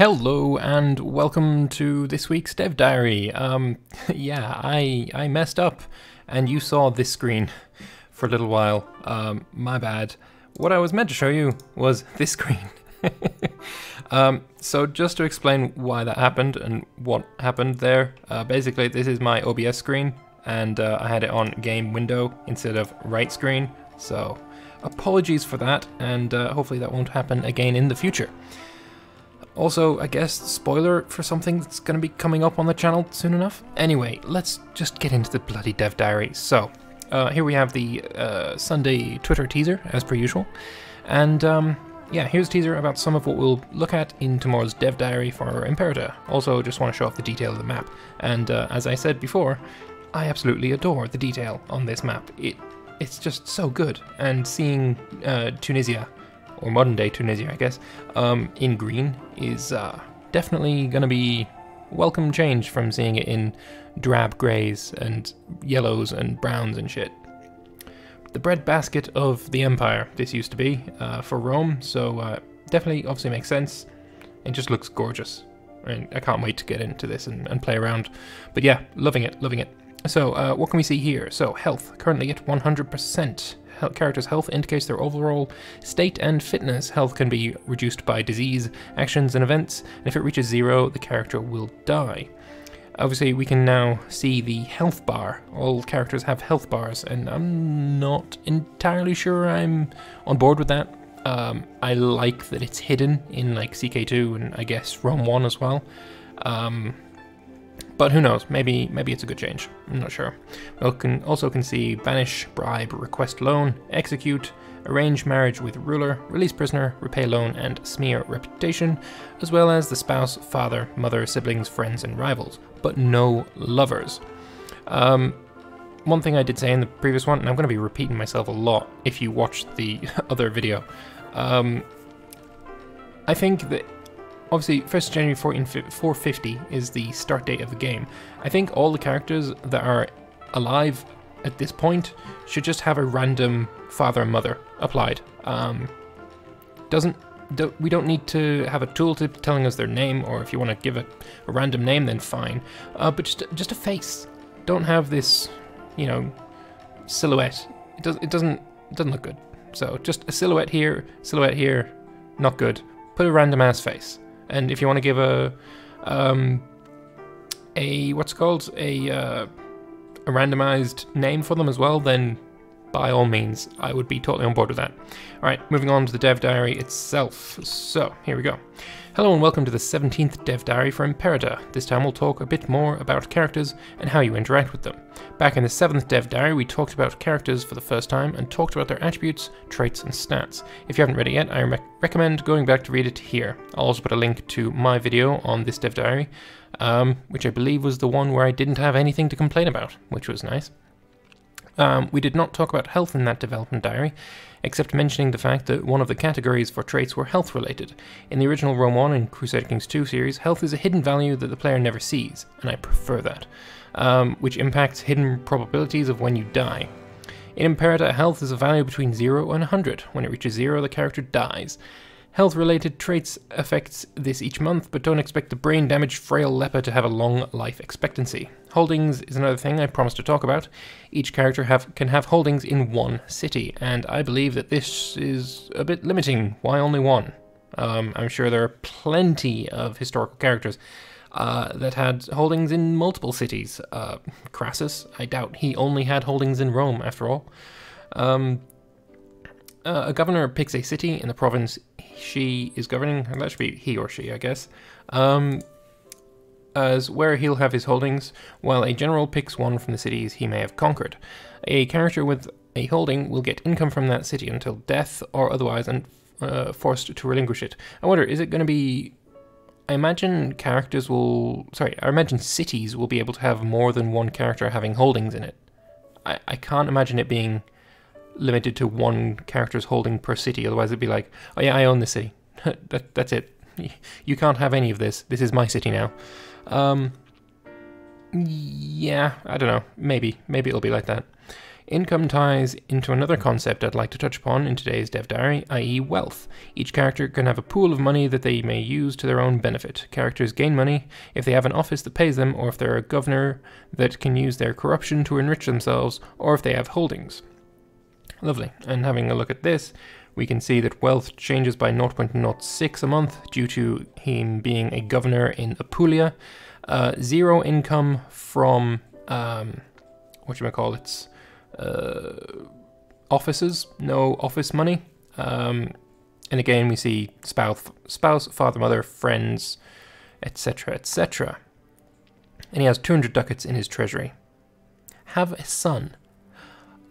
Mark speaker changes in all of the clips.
Speaker 1: Hello and welcome to this week's Dev Diary. Yeah, I messed up and you saw this screen for a little while. My bad. What I was meant to show you was this screen. So just to explain why that happened and what happened there, basically this is my OBS screen and I had it on game window instead of right screen. So apologies for that, and hopefully that won't happen again in the future. Also, I guess, spoiler for something that's going to be coming up on the channel soon enough. Anyway, let's just get into the bloody Dev Diary. So, here we have the Sunday Twitter teaser, as per usual. And, yeah, here's a teaser about some of what we'll look at in tomorrow's Dev Diary for Imperator. Also, just want to show off the detail of the map. And, as I said before, I absolutely adore the detail on this map. It's just so good. And seeing Tunisia, or modern day Tunisia, I guess, in green is definitely going to be welcome change from seeing it in drab greys and yellows and browns and shit. The breadbasket of the Empire, this used to be, for Rome, so definitely obviously makes sense. It just looks gorgeous. I mean, I can't wait to get into this and play around. But yeah, loving it, loving it. So, what can we see here? So, health, currently at 100%. Character's health indicates their overall state and fitness. Health can be reduced by disease, actions, and events, and if it reaches 0, the character will die. Obviously, we can now see the health bar. All characters have health bars, and I'm not entirely sure I'm on board with that. I like that it's hidden in like CK2 and I guess Rome 1 as well. But who knows, maybe it's a good change, I'm not sure. We also can see banish, bribe, request loan, execute, arrange marriage with ruler, release prisoner, repay loan, and smear reputation, as well as the spouse, father, mother, siblings, friends, and rivals, but no lovers. One thing I did say in the previous one, and I'm going to be repeating myself a lot if you watched the other video, I think that obviously, 1st January 450 is the start date of the game. I think all the characters that are alive at this point should just have a random father and mother applied. We don't need to have a tooltip telling us their name, or if you want to give it a random name, then fine. But just a face. Don't have this, you know, silhouette. It doesn't look good. So just a silhouette here, not good. Put a random ass face. And if you want to give a what's it called, a randomized name for them as well, then by all means, I would be totally on board with that. All right, moving on to the Dev Diary itself. So here we go. Hello and welcome to the 17th Dev Diary for Imperator. This time we'll talk a bit more about characters and how you interact with them. Back in the 7th Dev Diary, we talked about characters for the first time and talked about their attributes, traits, and stats. If you haven't read it yet, I recommend going back to read it here. I'll also put a link to my video on this Dev Diary, which I believe was the one where I didn't have anything to complain about, which was nice. We did not talk about health in that development diary, except mentioning the fact that one of the categories for traits were health related. In the original Rome 1 and Crusader Kings 2 series, health is a hidden value that the player never sees, and I prefer that, which impacts hidden probabilities of when you die. In Imperator, health is a value between 0 and 100. When it reaches 0, the character dies. Health-related traits affects this each month, but don't expect the brain-damaged frail leper to have a long life expectancy. Holdings is another thing I promised to talk about. Each character can have holdings in one city, and I believe that this is a bit limiting. Why only one? I'm sure there are plenty of historical characters that had holdings in multiple cities. Crassus, I doubt he only had holdings in Rome, after all. A governor picks a city in the province she is governing, and that should be he or she, I guess, as where he'll have his holdings, while a general picks one from the cities he may have conquered. A character with a holding will get income from that city until death or otherwise, and forced to relinquish it. I wonder, is it going to be... I imagine cities will be able to have more than one character having holdings in it. I can't imagine it being limited to one character's holding per city, otherwise it'd be like, oh yeah, I own this city. That's it. You can't have any of this. This is my city now. Yeah, I don't know. Maybe it'll be like that. Income ties into another concept I'd like to touch upon in today's Dev Diary, i.e. wealth. Each character can have a pool of money that they may use to their own benefit. Characters gain money if they have an office that pays them, or if they're a governor that can use their corruption to enrich themselves, or if they have holdings. Lovely. And having a look at this, we can see that wealth changes by 0.06 a month due to him being a governor in Apulia. 0 income from, offices, no office money. And again, we see spouse, father, mother, friends, etc., etc. And he has 200 ducats in his treasury. Have a son.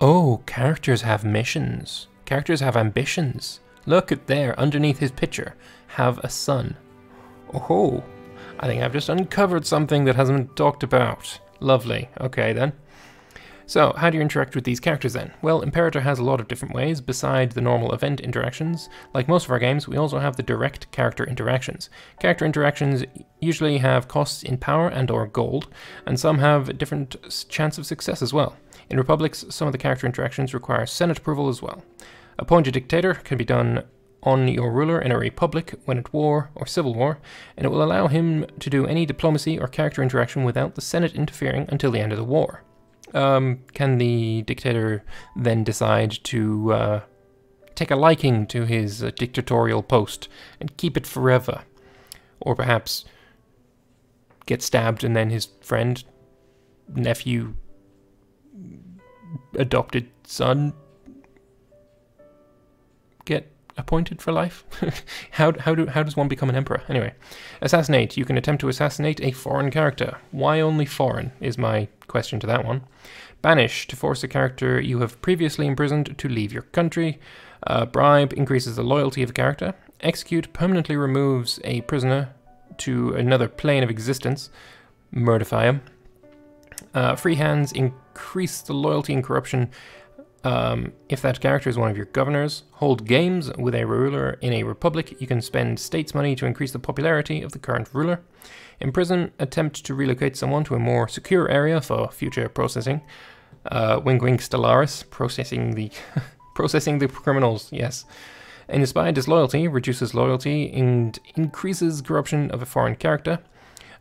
Speaker 1: Oh, characters have missions. Characters have ambitions. Look at there, underneath his picture. Have a son. Oh, I think I've just uncovered something that hasn't been talked about. Lovely. Okay, then. So, how do you interact with these characters then? Well, Imperator has a lot of different ways beside the normal event interactions. Like most of our games, we also have the direct character interactions. Character interactions usually have costs in power and or gold, and some have a different chance of success as well. In Republics, some of the character interactions require Senate approval as well. Appoint a dictator can be done on your ruler in a republic when at war or civil war, and it will allow him to do any diplomacy or character interaction without the Senate interfering until the end of the war. Can the dictator then decide to take a liking to his dictatorial post and keep it forever? Or perhaps get stabbed and then his friend, nephew, adopted son get appointed for life? How does one become an emperor? Anyway, assassinate. You can attempt to assassinate a foreign character. Why only foreign is my question to that one. Banish. To force a character you have previously imprisoned to leave your country. Bribe increases the loyalty of a character. Execute permanently removes a prisoner to another plane of existence. Murderify him. Free hands increase the loyalty and corruption if that character is one of your governors. Hold games with a ruler in a republic. You can spend states money to increase the popularity of the current ruler. Imprison. Attempt to relocate someone to a more secure area for future processing. Wink wink Stellaris. Processing the criminals, yes. Inspire disloyalty. Reduces loyalty and increases corruption of a foreign character.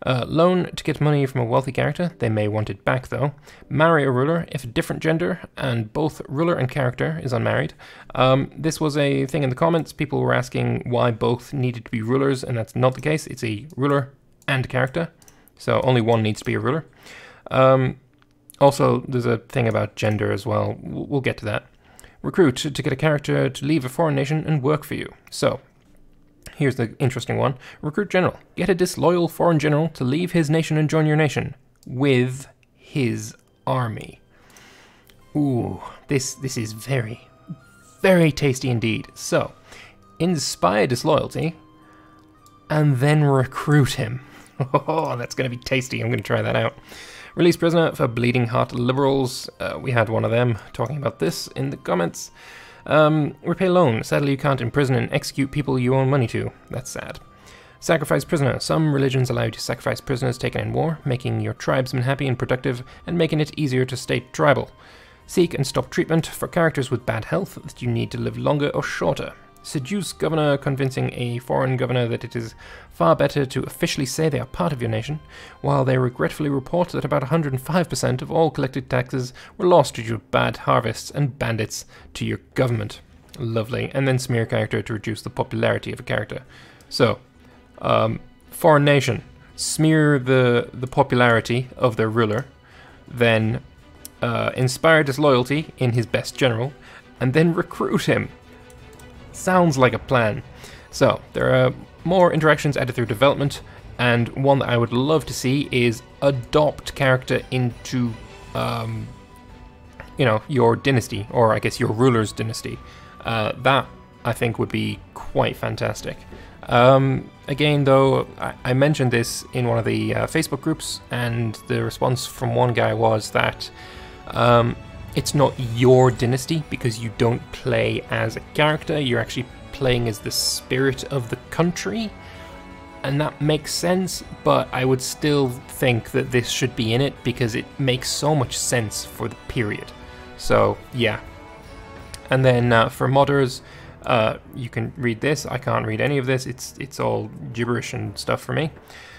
Speaker 1: Loan to get money from a wealthy character. They may want it back though. Marry a ruler if a different gender and both ruler and character is unmarried. This was a thing in the comments. People were asking why both needed to be rulers, and that's not the case. It's a ruler and character, so only one needs to be a ruler. Also, there's a thing about gender as well. We'll get to that. Recruit to get a character to leave a foreign nation and work for you. So, here's the interesting one. Recruit general. Get a disloyal foreign general to leave his nation and join your nation with his army. Ooh, this is very, very tasty indeed. So, inspire disloyalty and then recruit him. Oh, that's going to be tasty. I'm going to try that out. Release prisoner for bleeding heart liberals. We had one of them talking about this in the comments. Repay loan. Sadly, you can't imprison and execute people you owe money to. That's sad. Sacrifice prisoner. Some religions allow you to sacrifice prisoners taken in war, making your tribesmen happy and productive, and making it easier to stay tribal. Seek and stop treatment for characters with bad health that you need to live longer or shorter. Seduce governor, convincing a foreign governor that it is far better to officially say they are part of your nation, while they regretfully report that about 105% of all collected taxes were lost due to bad harvests and bandits to your government. Lovely. And then smear character to reduce the popularity of a character. So, foreign nation, smear the popularity of their ruler, then inspire disloyalty in his best general, and then recruit him. Sounds like a plan. So, there are more interactions added through development, and one that I would love to see is adopt character into, your dynasty, or I guess your ruler's dynasty. That, I think, would be quite fantastic. Again, though, I mentioned this in one of the Facebook groups, and the response from one guy was that it's not your dynasty because you don't play as a character, you're actually playing as the spirit of the country, and that makes sense, but I would still think that this should be in it because it makes so much sense for the period. So yeah. And then for modders, you can read this. I can't read any of this. It's all gibberish and stuff for me.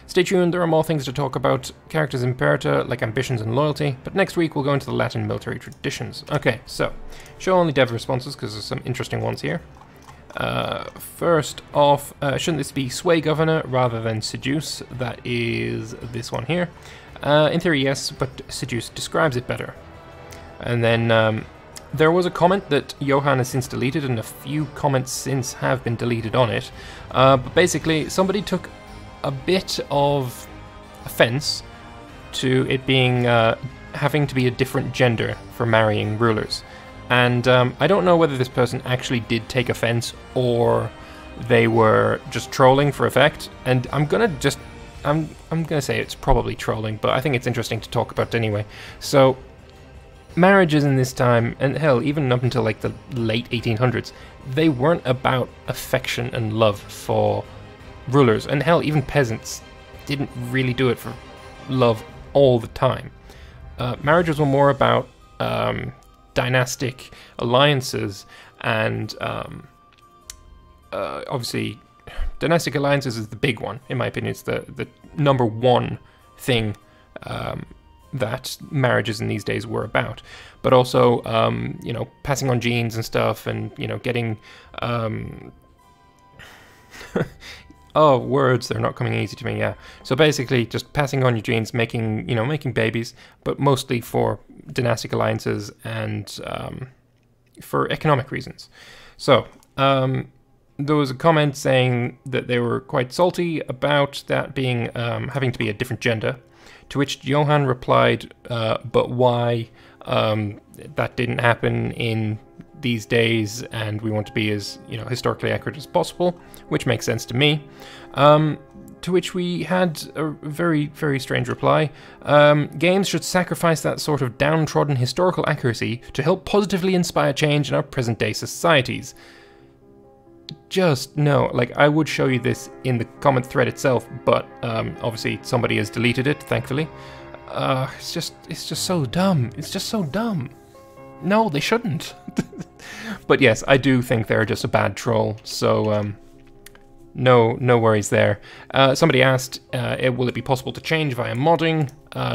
Speaker 1: Stay tuned, there are more things to talk about. Characters in Imperator, like ambitions and loyalty, but next week we'll go into the Latin military traditions. Okay, so, show only dev responses, because there's some interesting ones here. First off, shouldn't this be sway governor rather than seduce? That is this one here. In theory, yes, but seduce describes it better. And then, there was a comment that Johan has since deleted, and a few comments since have been deleted on it. But basically, somebody took a bit of offense to it being having to be a different gender for marrying rulers. And I don't know whether this person actually did take offense or they were just trolling for effect. And I'm gonna say it's probably trolling, but I think it's interesting to talk about anyway. So marriages in this time, and hell, even up until like the late 1800s, they weren't about affection and love for rulers, and hell, even peasants didn't really do it for love all the time. Marriages were more about dynastic alliances, and obviously dynastic alliances is the big one, in my opinion. It's the number one thing that marriages in these days were about. But also, you know, passing on genes and stuff, and, you know, getting oh, words, they're not coming easy to me, yeah. So basically, just passing on your genes, making babies, but mostly for dynastic alliances and for economic reasons. So, there was a comment saying that they were quite salty about that being, having to be a different gender, to which Johan replied, but why that didn't happen in these days, and we want to be as, you know, historically accurate as possible, which makes sense to me. To which we had a very, very strange reply. Games should sacrifice that sort of downtrodden historical accuracy to help positively inspire change in our present-day societies. Just no. Like, I would show you this in the comment thread itself, but obviously somebody has deleted it, thankfully. It's just so dumb. It's just so dumb. No, they shouldn't. But yes, I do think they're just a bad troll, so no worries there. Somebody asked, will it be possible to change via modding?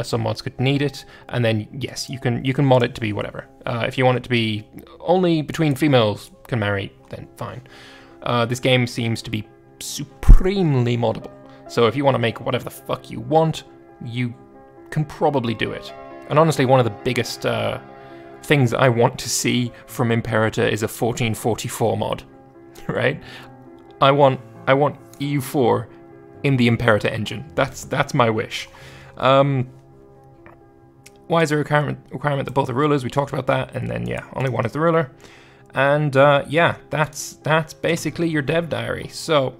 Speaker 1: Some mods could need it, and then yes, you can mod it to be whatever. If you want it to be only between females can marry, then fine. This game seems to be supremely moddable, so if you want to make whatever the fuck you want, you can probably do it. And honestly, one of the biggest things I want to see from Imperator is a 1444 mod, right? I want EU4 in the Imperator engine. That's my wish. Why is there a requirement that both are rulers? We talked about that, and then yeah, only one is the ruler. And yeah, that's basically your dev diary. So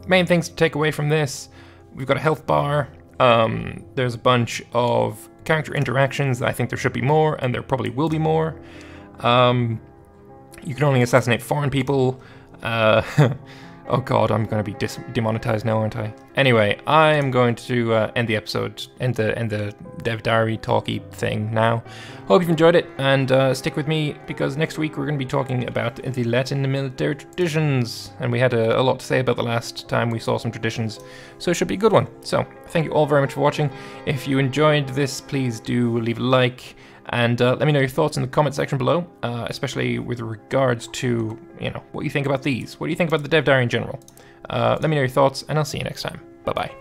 Speaker 1: main things to take away from this: we've got a health bar. There's a bunch of character interactions. I think there should be more, and there probably will be more. You can only assassinate foreign people. Oh god, I'm going to be demonetized now, aren't I? Anyway, I am going to end the episode, end the dev diary talky thing now. Hope you've enjoyed it, and stick with me, because next week we're going to be talking about the Latin military traditions, and we had a lot to say about the last time we saw some traditions, so it should be a good one. So, thank you all very much for watching. If you enjoyed this, please do leave a like, and let me know your thoughts in the comment section below, especially with regards to, you know, what you think about these. What do you think about the dev diary in general? Let me know your thoughts, and I'll see you next time. Bye-bye.